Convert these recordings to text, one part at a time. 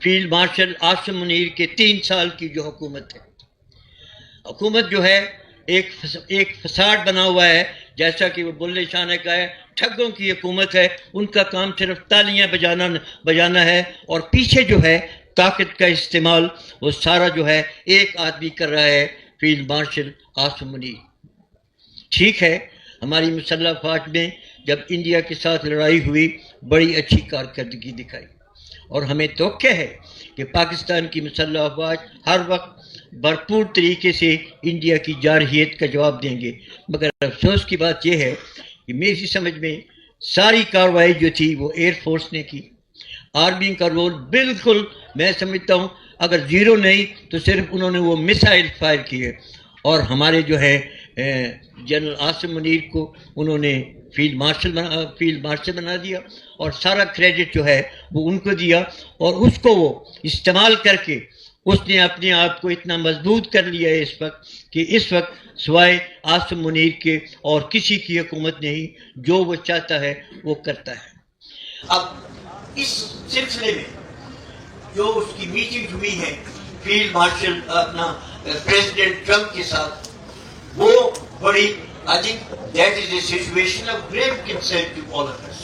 Field marshal Asim Munir کے 3 سال کی جو حکومت ہے، حکومت جو ہے ایک فساد بنا ہوا ہے، جیسا کہ وہ بلے شاہ نے کہا ہے، ٹھگوں کی حکومت ہے، ان کا کام صرف تالیاں بجانا ہے، اور پیچھے جو ہے طاقت کا استعمال وہ سارا جو ہے ایک آدمی کر رہا ہے، فیلڈ مارشل عاصم منیر۔ ٹھیک ہے، ہماری مسلح افواج نے جب انڈیا کے ساتھ لڑائی ہوئی بڑی اچھی کارکردگی دکھائی، اور ہمیں توقع ہے کہ پاکستان کی مسلح افواج ہر وقت بھرپور طریقے سے انڈیا کی جارحیت کا جواب دیں گے۔ مگر افسوس کی بات یہ ہے کہ میری سمجھ میں ساری کارروائی جو تھی وہ ایئر فورس نے کی، آرمی کا رول بالکل میں سمجھتا ہوں اگر زیرو نہیں تو صرف انہوں نے وہ میسائل فائر کیے، اور ہمارے جو ہے جنرل عاصم منیر کو انہوں نے فیلڈ مارشل بنا دیا، اور سارا کریڈٹ جو ہے وہ ان کو دیا، اور اس کو وہ استعمال کر کے اس نے اپنے آپ کو اتنا مضبوط کر لیا ہے اس وقت کہ اس وقت سوائے عاصم منیر کے اور کسی کی حکومت نہیں، جو وہ چاہتا ہے وہ کرتا ہے۔ اب اس سلسلے میں جو اس کی میٹنگ ہوئی ہے فیلڈ مارشل اپنا پریزیڈنٹ ٹرمپ کے ساتھ، وہ بڑی I think that is a situation of grave concern to all of us۔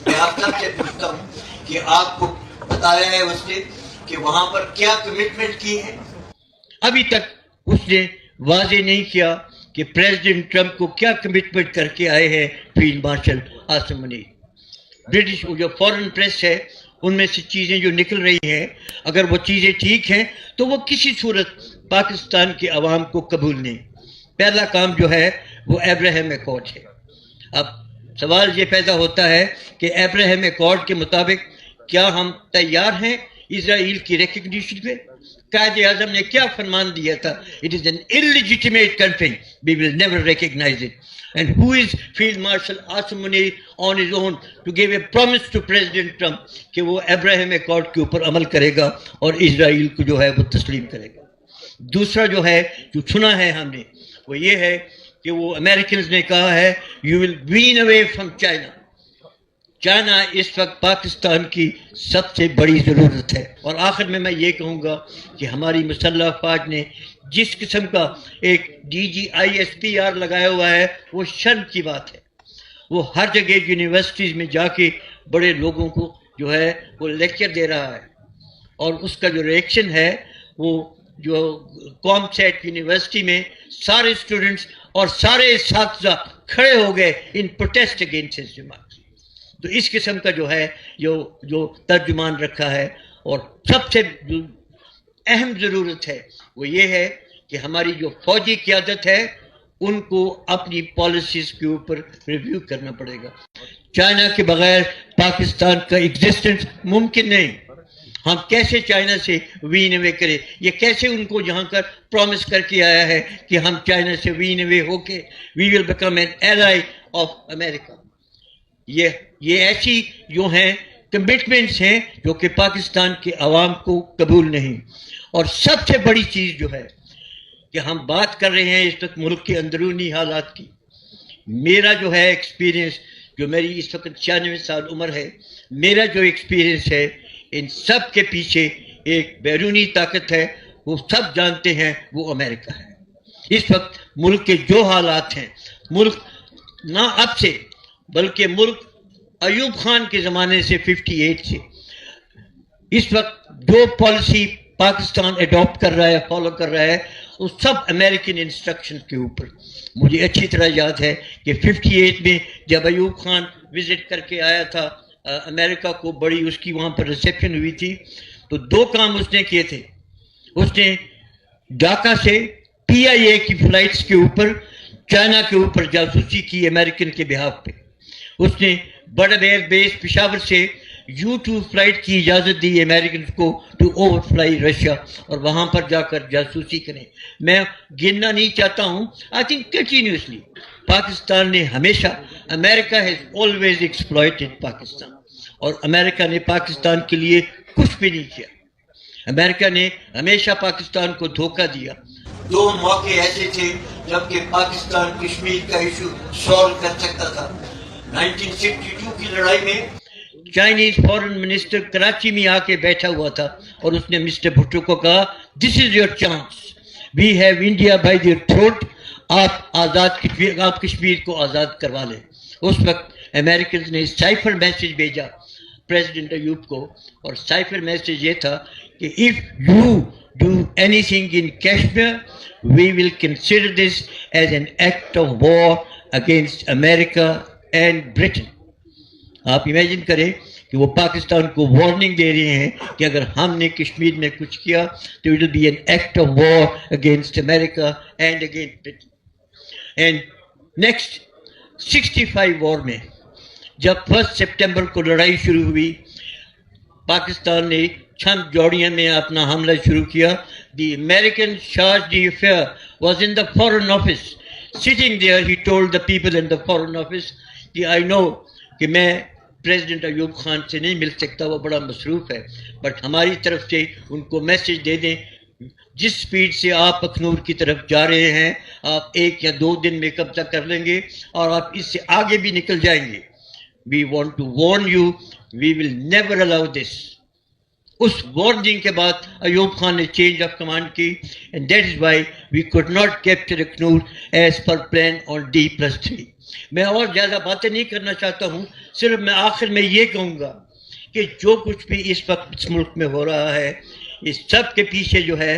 میں آپ سب سے پوچھتا ہوں کہ آپ کو بتایا ہے اس نے کہ وہاں پر کیا کمٹمنٹ کی ہے؟ ابھی تک اس نے واضح نہیں کیا کہ پریزیڈنٹ ٹرمپ کو کیا کمٹمنٹ کر کے آئے ہیں field marshal Asim Munir. British جو فورن پریس ہے ان میں سے چیزیں جو نکل رہی ہیں، اگر وہ چیزیں ٹھیک ہیں تو وہ کسی صورت پاکستان کے عوام کو قبول نہیں۔ پہلا کام جو ہے وہ ابراہیم ایکارڈ ہے۔ اب سوال یہ پیدا ہوتا ہے کہ ابراہیم ایکارڈ کے مطابق کیا ہم تیار ہیں اسرائیل کی ریکگنیشن پہ؟ قائد اعظم نے کیا فرمان دیا تھا؟ It is an illegitimate country. We will never recognize it. And who is Field Marshal Asim Munir on his own to give a promise to President Trump کہ وہ ابراہیم ایکارڈ کے اوپر عمل کرے گا اور اسرائیل کو جو ہے وہ تسلیم کرے گا۔ دوسرا جو ہے جو سنا ہے ہم نے وہ یہ ہے کہ وہ امریکنز نے کہا ہے you will wean away from China۔ China اس وقت پاکستان کی سب سے بڑی ضرورت ہے۔ اور آخر میں یہ کہوں گا کہ ہماری مسلح افواج نے جس قسم کا ایک DGISPR لگایا ہوا ہے وہ شرم کی بات ہے۔ وہ ہر جگہ یونیورسٹیز میں جا کے بڑے لوگوں کو جو ہے وہ لیکچر دے رہا ہے، اور اس کا جو ریئیکشن ہے وہ جو قوم سیٹ یونیورسٹی میں سارے اسٹوڈنٹس اور سارے اساتذہ کھڑے ہو گئے in protest against his remarks. تو اس قسم کا جو ہے جو ترجمان رکھا ہے، اور سب سے اہم ضرورت ہے وہ یہ ہے کہ ہماری جو فوجی قیادت ہے ان کو اپنی پالیسیز کے اوپر ریویو کرنا پڑے گا۔ چائنا کے بغیر پاکستان کا ایگزسٹنس ممکن نہیں۔ ہم کیسے چائنا سے وین اوے کریں؟ یہ کیسے ان کو جہاں کر پرومس کر کے آیا ہے کہ ہم چائنا سے وین اوے ہو کے we will become an ally of America. یہ ایسی جو ہیں کمٹمنٹس ہیں جو کہ پاکستان کے عوام کو قبول نہیں۔ اور سب سے بڑی چیز جو ہے کہ ہم بات کر رہے ہیں اس وقت ملک کے اندرونی حالات کی۔ میرا جو ہے ایکسپیرینس، جو میری اس وقت 96 سال عمر ہے، میرا جو ایکسپیرینس ہے ان سب کے پیچھے ایک بیرونی طاقت ہے، وہ سب جانتے ہیں، وہ امریکہ ہے۔ اس وقت ملک کے جو حالات ہیں، ملک نہ اب سے بلکہ ملک ایوب خان کے زمانے سے 58 سے اس وقت جو پالیسی پاکستان ایڈاپٹ کر رہا ہے، فالو کر رہا ہے، وہ سب امریکن انسٹرکشن کے اوپر۔ مجھے اچھی طرح یاد ہے کہ 58 میں جب ایوب خان وزٹ کر کے آیا تھا امریکہ کو، بڑی اس کی وہاں پر ریسیپشن ہوئی تھی، تو 2 کام اس نے کیے تھے۔ اس نے ڈھاکہ سے PIA کی فلائٹس کے اوپر چائنا کے اوپر جاسوسی کی امریکن کے بہاف پہ۔ اس نے بڑا ایئر بیس پشاور سے U2 فلائٹ کی اجازت دی امریکنز کو ٹو اوور فلائی رشیا، اور وہاں پر جا کر جاسوسی کریں۔ میں گننا نہیں چاہتا ہوں، آئی تھنک کنٹینیوسلی پاکستان نے ہمیشہ، امریکہ ہیز آلویز ایکسپلائٹڈ پاکستان، اور امریکہ نے پاکستان کے لیے کچھ بھی نہیں کیا۔ امریکہ نے ہمیشہ پاکستان کو دھوکہ دیا۔ 2 موقع ایسے تھے جبکہ پاکستان کشمیر کا ایشو سالو کر سکتا تھا۔ 1962 کی لڑائی میں چائنیز فورن منسٹر کراچی میں آ کے بیٹھا ہوا تھا اور اس نے مسٹر بھٹو کو کہا this is your chance, we have India by their throat, آپ کشمیر کو آزاد کروا لیں. اس وقت امریکنز نے سائفر میسج بھیجا پریزیڈنٹ ایوب کو, اور سائفر میسج یہ تھا کہ if you do anything in Kashmir we will consider this as an act of war against America and Britain. آپ امیجن کریں کہ وہ پاکستان کو وارننگ دے رہے ہیں کہ اگر ہم نے کشمیر میں کچھ کیا تو it will be an act of war against America and against Britain. And next 65 war میں جب 1 سپٹمبر کو لڑائی شروع ہوئی, پاکستان نے چھند جوڑیاں میں اپنا حملہ شروع کیا. The American charge the affair was in the foreign office, sitting there he told the people in the foreign office کہ آئی نو کہ میں پریزیڈنٹ ایوب خان سے نہیں مل سکتا, وہ بڑا مصروف ہے, بٹ ہماری طرف سے ان کو میسج دے دیں جس سپیڈ سے آپ اخنور کی طرف جا رہے ہیں آپ 1 یا 2 دن میں قبضہ کر لیں گے اور آپ اس سے آگے بھی نکل جائیں گے. We want to warn you, we will never allow this. اس وارننگ کے بعد ایوب خان نے چینج آف کمانڈ کی, and that is why we could not capture Akhnoor as per plan on D+3. میں اور زیادہ باتیں نہیں کرنا چاہتا ہوں, صرف میں آخر میں یہ کہوں گا کہ جو کچھ بھی اس وقت اس ملک میں ہو رہا ہے اس سب کے پیچھے جو ہے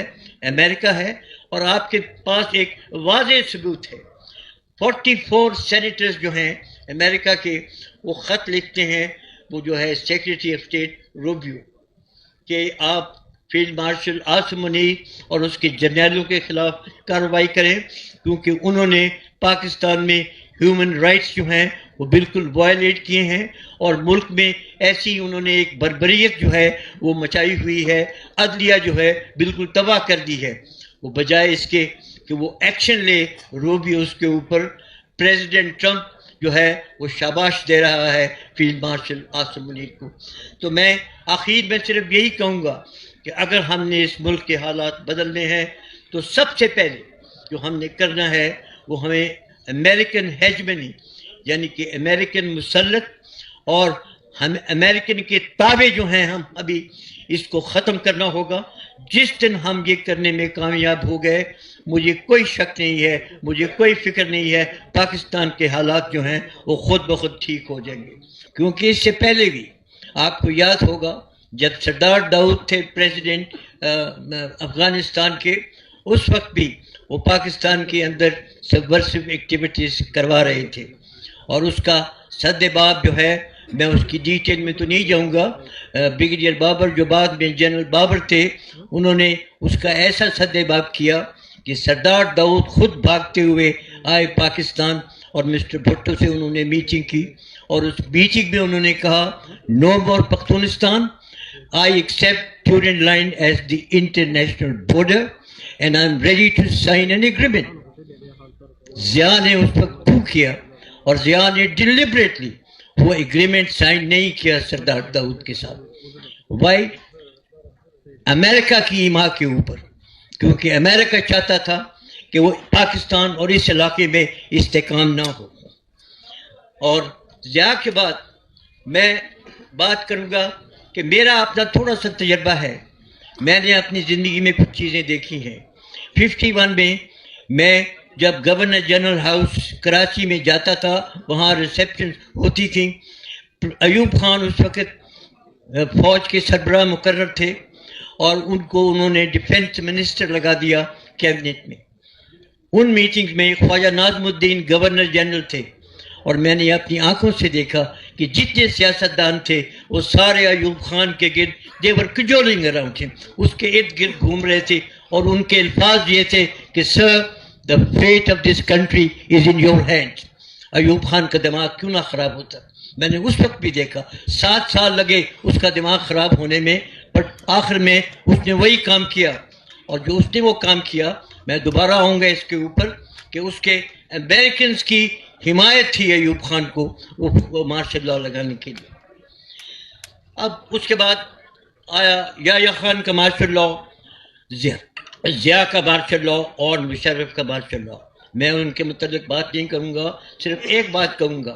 امریکہ ہے, اور آپ کے پاس ایک واضح ثبوت ہے. 44 سینیٹرز جو ہیں امریکہ کے وہ خط لکھتے ہیں, وہ جو ہے سیکریٹری آف اسٹیٹ روبیو, کہ آپ فیلڈ مارشل عاصم منیر اور اس کے جرنیلوں کے خلاف کارروائی کریں, کیونکہ انہوں نے پاکستان میں ہیومن رائٹس جو ہیں وہ بالکل وائلیٹ کیے ہیں, اور ملک میں ایسی انہوں نے ایک بربریت جو ہے وہ مچائی ہوئی ہے, عدلیہ جو ہے بالکل تباہ کر دی ہے. وہ بجائے اس کے کہ وہ ایکشن لے روبیو اس کے اوپر, پریزیڈنٹ ٹرمپ جو ہے وہ شاباش دے رہا ہے فیلڈ مارشل عاصم منیر کو. تو میں آخر میں صرف یہی کہوں گا کہ اگر ہم نے اس ملک کے حالات بدلنے ہیں تو سب سے پہلے جو ہم نے کرنا ہے وہ ہمیں امریکن ہیجمنی یعنی کہ امریکن مسلط اور ہم امریکن کے تابع جو ہیں ہم ابھی اس کو ختم کرنا ہوگا. جس دن ہم یہ کرنے میں کامیاب ہو گئے مجھے کوئی شک نہیں ہے, مجھے کوئی فکر نہیں ہے, پاکستان کے حالات جو ہیں وہ خود بخود ٹھیک ہو جائیں گے. کیونکہ اس سے پہلے بھی آپ کو یاد ہوگا جب سردار داؤد تھے پریزیڈنٹ افغانستان کے, اس وقت بھی وہ پاکستان کے اندر سبورسو ایکٹیویٹیز کروا رہے تھے, اور اس کا سد باب جو ہے میں اس کی ڈیٹیل میں تو نہیں جاؤں گا. بریگیڈیئر بابر جو بعد میں جنرل بابر تھے انہوں نے اس کا ایسا سد باب کیا کہ سردار داؤد خود بھاگتے ہوئے آئے پاکستان, اور مسٹر بھٹو سے انہوں نے میٹنگ کی, اور اس میٹنگ میں انہوں نے کہا no more Pakhtunistan, I accept Durand line as the international border and I am ready to sign an agreement. Zia نے اس وقت کو کیا, اور ضیاء نے ڈیلیبریٹلی وہ ایگریمنٹ سائن نہیں کیا سردار داؤد کے ساتھ. وائی؟ امریکہ کی ایما کے اوپر, کیونکہ امریکہ چاہتا تھا کہ وہ پاکستان اور اس علاقے میں استحکام نہ ہو. اور ضیاء کے بعد میں بات کروں گا کہ میرا اپنا تھوڑا سا تجربہ ہے, میں نے اپنی زندگی میں کچھ چیزیں دیکھی ہیں. 51 میں میں جب گورنر جنرل ہاؤس کراچی میں جاتا تھا وہاں ریسیپشن ہوتی تھی. ایوب خان اس وقت فوج کے سربراہ مقرر تھے اور ان کو انہوں نے ڈیفینس منسٹر لگا دیا کیبنٹ میں. ان میٹنگز میں خواجہ ناظم الدین گورنر جنرل تھے, اور میں نے اپنی آنکھوں سے دیکھا کہ جتنے سیاستدان تھے وہ سارے ایوب خان کے گرد دیور کجولنگ اراؤنڈ ہم, اس کے ارد گرد گھوم رہے تھے, اور ان کے الفاظ یہ تھے کہ سر the fate of this country is in your hands. Ayub Khan کا دماغ کیوں نہ خراب ہوتا. میں نے اس وقت بھی دیکھا 7 سال لگے اس کا دماغ خراب ہونے میں, بٹ آخر میں اس نے وہی کام کیا. اور جو اس نے وہ کام کیا, میں دوبارہ آؤں گا اس کے اوپر کہ اس کے امریکنز کی حمایت تھی ایوب خان کو وہ مارشل لا لگانے کے لیے. اب اس کے بعد آیا یحییٰ خان کا مارشل لا, ضیاء کا مارشل لا اور مشرف کا مارشل لا. میں ان کے متعلق بات نہیں کروں گا, صرف ایک بات کہوں گا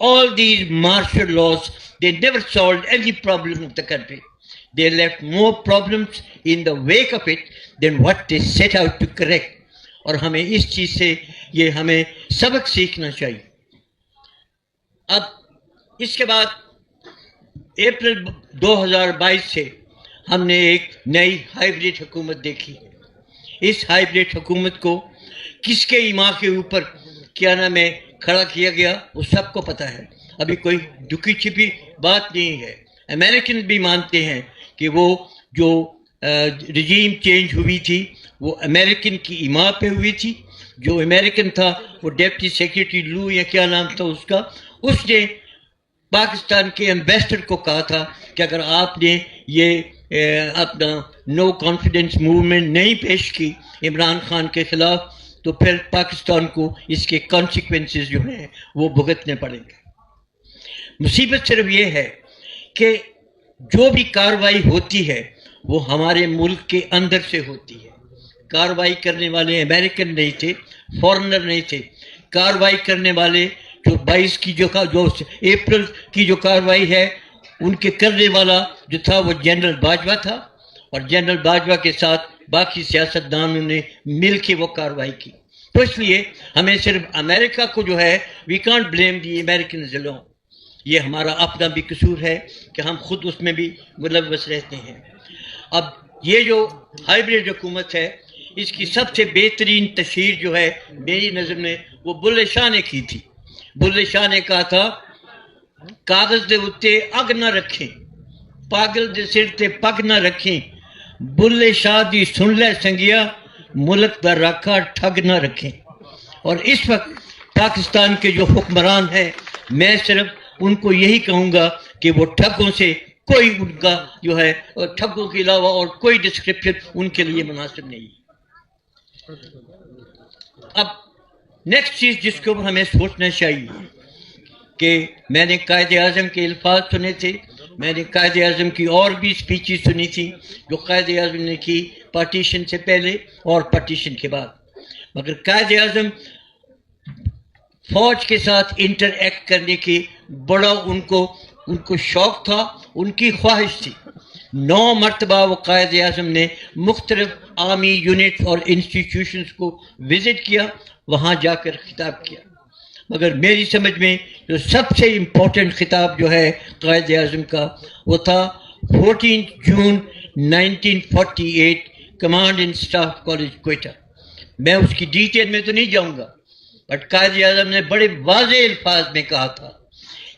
all these martial laws, they never solved any problem of the country. They left more problems in the wake of it than what they set out to correct. اور ہمیں اس چیز سے یہ ہمیں سبق سیکھنا چاہیے. اب اس کے بعد اپریل 2022 سے ہم نے ایک نئی ہائیبریڈ حکومت دیکھی. اس ہائیبریڈ حکومت کو کس کے ایما کے اوپر کیا نام ہے کھڑا کیا گیا وہ سب کو پتہ ہے. ابھی کوئی دکھی چھپی بات نہیں ہے. امریکن بھی مانتے ہیں کہ وہ جو رجیم چینج ہوئی تھی وہ امریکن کی ایما پہ ہوئی تھی. جو امریکن تھا وہ ڈپٹی سیکریٹری لو یا کیا نام تھا اس کا, اس نے پاکستان کے ایمبیسڈر کو کہا تھا کہ اگر آپ نے یہ اپنا نو کانفیڈنس موومنٹ نہیں پیش کی عمران خان کے خلاف تو پھر پاکستان کو اس کے کانسیکوینسز جو ہیں وہ بھگتنے پڑیں گے. مصیبت صرف یہ ہے کہ جو بھی کارروائی ہوتی ہے وہ ہمارے ملک کے اندر سے ہوتی ہے. کارروائی کرنے والے امریکن نہیں تھے, فارنر نہیں تھے. کارروائی کرنے والے جو 22 کی جو اپریل کی جو کارروائی ہے ان کے کرنے والا جو تھا وہ جنرل باجوہ تھا, اور جنرل باجوہ کے ساتھ باقی سیاستدانوں نے مل کے وہ کارروائی کی. تو اس لیے ہمیں صرف امریکہ کو جو ہے we can't blame the Americans alone. یہ ہمارا اپنا بھی قصور ہے کہ ہم خود اس میں بھی ملوث رہتے ہیں. اب یہ جو ہائیبریڈ حکومت ہے اس کی سب سے بہترین تشہیر جو ہے میری نظر میں وہ بلے شاہ نے کی تھی. بلے شاہ نے کہا تھا کاغذ دے اتے اگ نہ رکھیں, پاگل دے سر تے پگ نہ رکھیں, بلے شاہ دی سن لے سنگیا, ملک دا راکھا ٹھگ نہ رکھیں. اور اس وقت پاکستان کے جو حکمران ہیں میں صرف ان کو یہی کہوں گا کہ وہ ٹھگوں سے کوئی ان کا جو ہے ٹھگوں کے علاوہ اور کوئی ڈسکرپشن ان کے لیے مناسب نہیں. اب نیکسٹ چیز جس کے اوپر ہمیں سوچنا چاہیے کہ میں نے قائد اعظم کے الفاظ سنے تھے, میں نے قائد اعظم کی اور بھی اسپیچز سنی تھی جو قائد اعظم نے کی پارٹیشن سے پہلے اور پارٹیشن کے بعد. مگر قائد اعظم فوج کے ساتھ انٹر ایکٹ کرنے کی بڑا ان کو شوق تھا, ان کی خواہش تھی. 9 مرتبہ وہ قائد اعظم نے مختلف آرمی یونٹس اور انسٹیٹیوشنز کو وزٹ کیا, وہاں جا کر خطاب کیا. مگر میری سمجھ میں جو سب سے امپورٹنٹ خطاب جو ہے قائد اعظم کا وہ تھا 14 جون 1948 command and staff college Quetta. میں اس کی ڈیٹیل میں تو نہیں جاؤں گا, بٹ قائد اعظم نے بڑے واضح الفاظ میں کہا تھا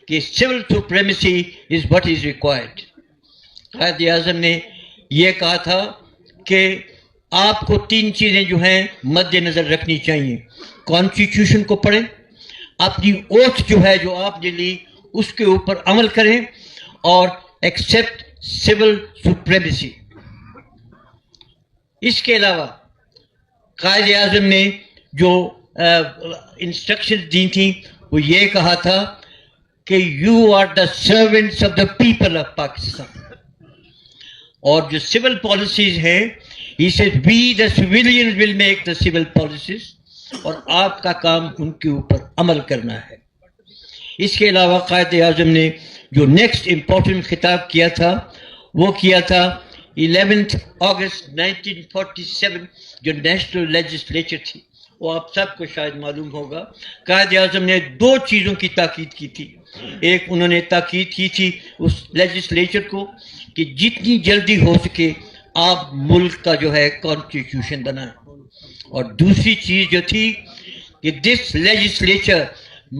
کہ civil supremacy is what is required. Quaid Azam نے یہ کہا تھا کہ آپ کو 3 چیزیں جو ہیں مد نظر رکھنی چاہیے. کانسٹیٹیوشن کو پڑھیں, اپنی اوتھ جو ہے جو آپ نے لی اس کے اوپر عمل کریں, اور ایکسیپٹ سول سپریمیسی. اس کے علاوہ قائد اعظم نے جو انسٹرکشن دی تھیں وہ یہ کہا تھا کہ you are the servants of the people of Pakistan. اور جو سول پالیسیز ہیں he says we the civilians will make the civil policies, اور آپ کا کام ان کے اوپر عمل کرنا ہے. اس کے علاوہ قائد اعظم نے جو نیکسٹ امپورٹنٹ خطاب کیا تھا وہ کیا تھا 11 اگست 1947 جو نیشنل لیجسلیچر تھی, وہ آپ سب کو شاید معلوم ہوگا. قائد اعظم نے 2 چیزوں کی تاکید کی تھی. ایک انہوں نے تاکید کی تھی اس لیجسلیچر کو کہ جتنی جلدی ہو سکے آپ ملک کا جو ہے کانسٹیٹیوشن بنائیں, اور دوسری چیز جو تھی کہ this legislature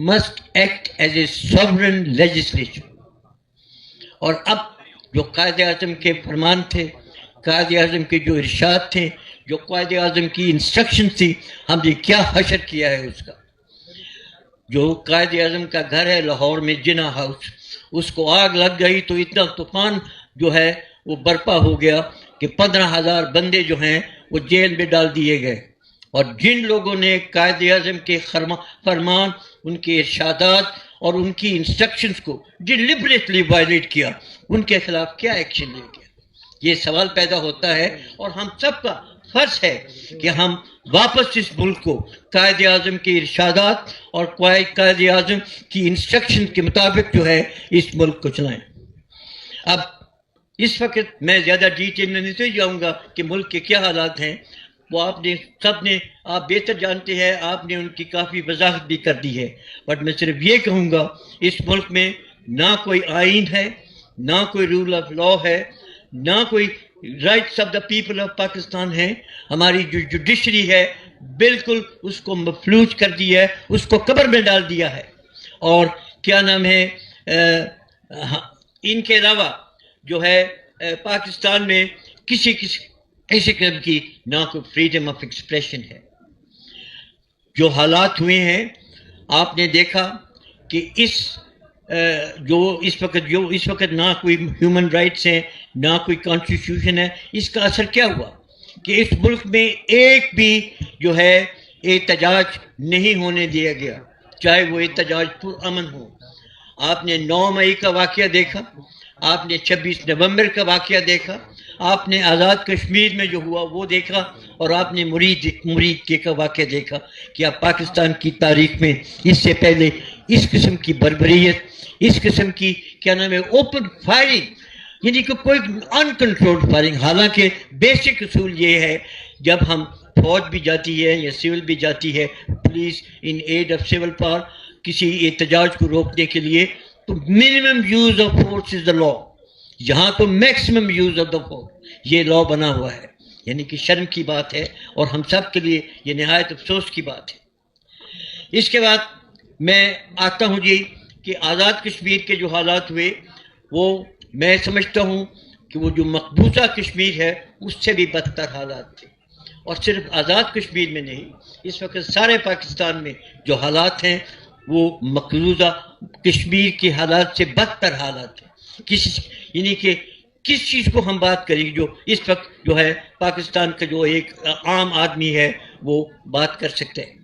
must act as a sovereign legislature. اور اب جو قائد اعظم کے فرمان تھے, قائد اعظم کے جو ارشاد تھے, جو قائد اعظم کی انسٹرکشن تھی, ہم نے کیا حشر کیا ہے اس کا. جو قائد اعظم کا گھر ہے لاہور میں جنا ہاؤس, اس کو آگ لگ گئی تو اتنا طوفان جو ہے وہ برپا ہو گیا کہ 15,000 بندے جو ہیں وہ جیل میں ڈال دیے گئے. اور جن لوگوں نے قائد اعظم کے فرمان, ان کے ارشادات اور ان کی انسٹرکشنز کو ڈیلیبریٹلی وائلیٹ کیا, ان کے خلاف کیا ایکشن لیا گیا. یہ سوال پیدا ہوتا ہے, اور ہم سب کا فرض ہے کہ ہم واپس اس ملک کو قائد اعظم کے ارشادات اور قائد اعظم کی انسٹرکشن کے مطابق جو ہے اس ملک کو چلائیں۔ اب اس وقت میں زیادہ ڈیٹیل میں نہیں جاؤں گا کہ ملک کے کیا حالات ہیں، وہ آپ بہتر جانتے ہیں، آپ نے ان کی کافی وضاحت بھی کر دی ہے، بٹ میں صرف یہ کہوں گا اس ملک میں نہ کوئی آئین ہے، نہ کوئی رول آف لا ہے، نہ کوئی rights of the people of Pakistan ہے۔ ہماری جو جوڈیشری ہے بالکل اس کو مفلوج کر دیا ہے، اس کو قبر میں ڈال دیا ہے، اور کیا نام ہے ان کے علاوہ جو ہے پاکستان میں کسی قسم کی نہ کوئی فریڈم آف ایکسپریشن ہے۔ جو حالات ہوئے ہیں آپ نے دیکھا کہ اس وقت نہ کوئی ہیومن رائٹس ہیں، نہ کوئی کانسٹیٹیوشن ہے۔ اس کا اثر کیا ہوا کہ اس ملک میں ایک بھی جو ہے احتجاج نہیں ہونے دیا گیا، چاہے وہ احتجاج پرامن ہو۔ آپ نے 9 مئی کا واقعہ دیکھا، آپ نے 26 نومبر کا واقعہ دیکھا، آپ نے آزاد کشمیر میں جو ہوا وہ دیکھا، اور آپ نے مرید کے کا واقعہ دیکھا کہ اب پاکستان کی تاریخ میں اس سے پہلے اس قسم کی بربریت، اس قسم کی کیا نام ہے اوپن فائرنگ، یعنی کہ کوئی انکنٹرولڈ فائرنگ، حالانکہ بیسک اصول یہ ہے جب ہم فوج بھی جاتی ہے یا سول بھی جاتی ہے police in aid of civil power کسی احتجاج کو روکنے کے لیے، تو minimum use of force is the law, یہاں تو maximum use of the force یہ لا بنا ہوا ہے، یعنی کہ شرم کی بات ہے اور ہم سب کے لیے یہ نہایت افسوس کی بات ہے۔ اس کے بعد میں آتا ہوں جی کہ آزاد کشمیر کے جو حالات ہوئے وہ میں سمجھتا ہوں کہ وہ جو مقبوضہ کشمیر ہے اس سے بھی بدتر حالات تھے، اور صرف آزاد کشمیر میں نہیں، اس وقت سارے پاکستان میں جو حالات ہیں وہ مقبوضہ کشمیر کے حالات سے بدتر حالات ہیں۔ یعنی کہ کس چیز کو ہم بات کریں جو اس وقت جو ہے پاکستان کا جو ایک عام آدمی ہے وہ بات کر سکتے ہیں۔